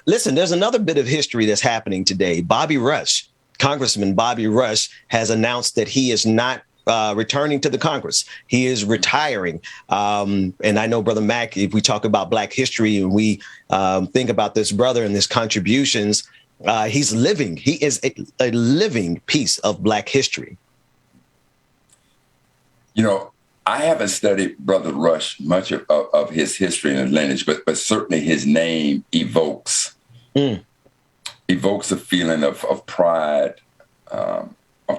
Listen, there's another bit of history that's happening today. Bobby Rush, Congressman Bobby Rush, has announced that he is not returning to the Congress. He is retiring. And I know, Brother Mac, if we talk about Black history and we think about this brother and his contributions, he's living. He is a living piece of Black history. You know, I haven't studied Brother Rush much of his history and lineage, but certainly his name evokes a feeling of pride.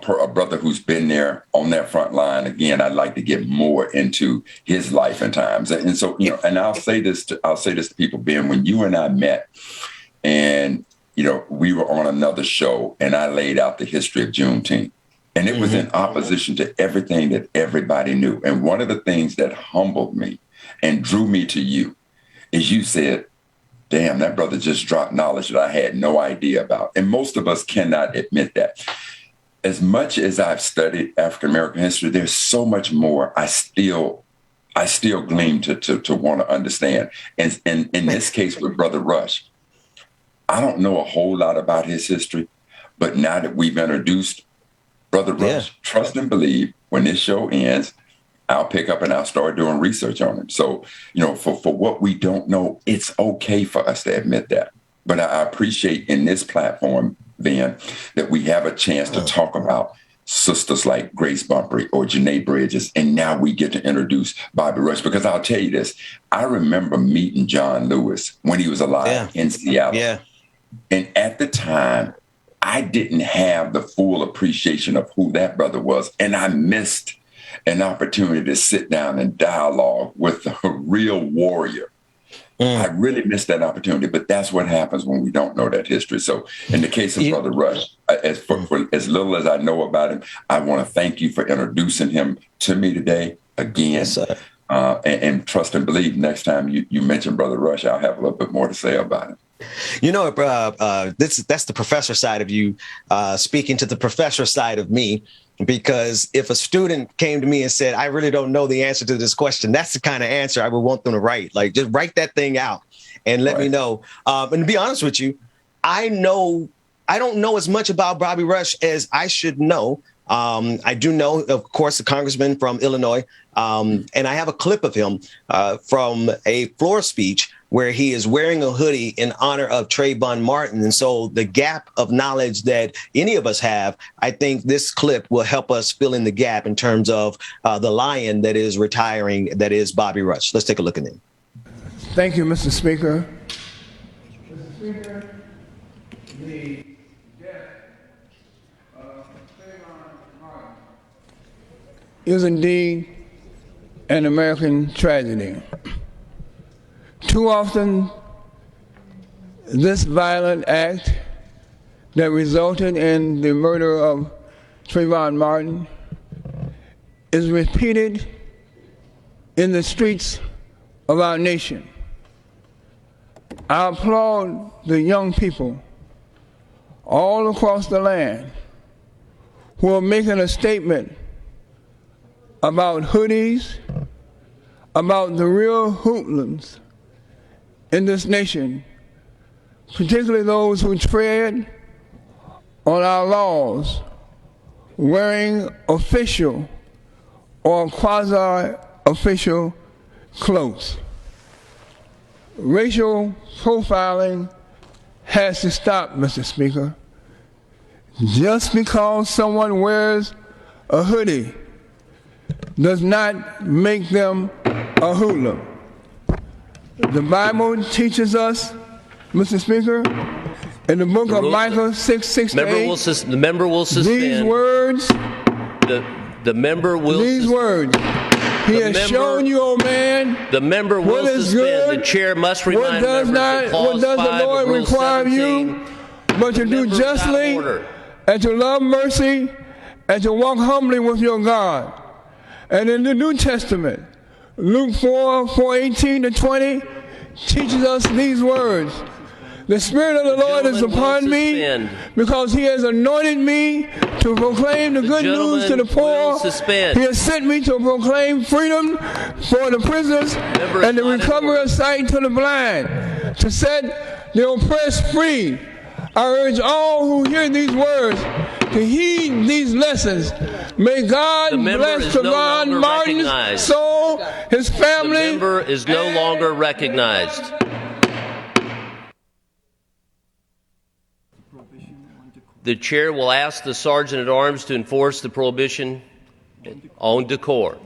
A brother who's been there on that front line. Again, I'd like to get more into his life and times, and so you know. And I'll say this to people, Ben, when you and I met, and you know, we were on another show, and I laid out the history of Juneteenth. And it was in opposition to everything that everybody knew. And one of the things that humbled me and drew me to you is you said, damn, that brother just dropped knowledge that I had no idea about. And most of us cannot admit that. As much as I've studied African-American history, there's so much more I still glean to want to understand. And in this case with Brother Rush, I don't know a whole lot about his history, but now that we've introduced Brother Rush, trust and believe, when this show ends, I'll pick up and I'll start doing research on him. So, you know, for what we don't know, it's okay for us to admit that. But I appreciate in this platform, Ben, that we have a chance to talk about sisters like Grace Bumpry or Janae Bridges, and now we get to introduce Bobby Rush. Because I'll tell you this, I remember meeting John Lewis when he was alive in Seattle. Yeah. And at the time, I didn't have the full appreciation of who that brother was. And I missed an opportunity to sit down and dialogue with a real warrior. I really missed that opportunity, but that's what happens when we don't know that history. So in the case of Brother Rush, for as little as I know about him, I want to thank you for introducing him to me today again. Yes, sir. And trust and believe next time you mention Brother Rush, I'll have a little bit more to say about him. You know, that's the professor side of you speaking to the professor side of me, because if a student came to me and said, I really don't know the answer to this question, that's the kind of answer I would want them to write. Like, just write that thing out and let me know. And to be honest with you, I don't know as much about Bobby Rush as I should know. I do know, of course, the congressman from Illinois, and I have a clip of him from a floor speech where he is wearing a hoodie in honor of Trayvon Martin. And so the gap of knowledge that any of us have, I think this clip will help us fill in the gap in terms of the lion that is retiring, that is Bobby Rush. Let's take a look at him. Thank you, Mr. Speaker. Mr. Speaker, the death of Trayvon Martin is indeed an American tragedy. Too often, this violent act that resulted in the murder of Trayvon Martin is repeated in the streets of our nation. I applaud the young people all across the land who are making a statement about hoodies, about the real hoodlums in this nation, particularly those who tread on our laws wearing official or quasi-official clothes. Racial profiling has to stop, Mr. Speaker. Just because someone wears a hoodie does not make them a hoodlum. The Bible teaches us, Mr. Speaker, in the book of Micah 6:6-8, the member will suspend. These words. The member will. These words. He has shown you, O man. The member will suspend. Good, the chair must remind members what does the Lord require of you, but to do justly, and to love mercy, and to walk humbly with your God. And in the New Testament, Luke 4:18-20 teaches us these words. The Spirit of the Lord is upon me because He has anointed me to proclaim the good news to the poor. He has sent me to proclaim freedom for the prisoners and the recovery of sight to the blind, to set the oppressed free. I urge all who hear these words to heed these lessons. May God bless Trayvon Martin's soul, his family. The member is no longer recognized. The chair will ask the Sergeant at Arms to enforce the prohibition on decor.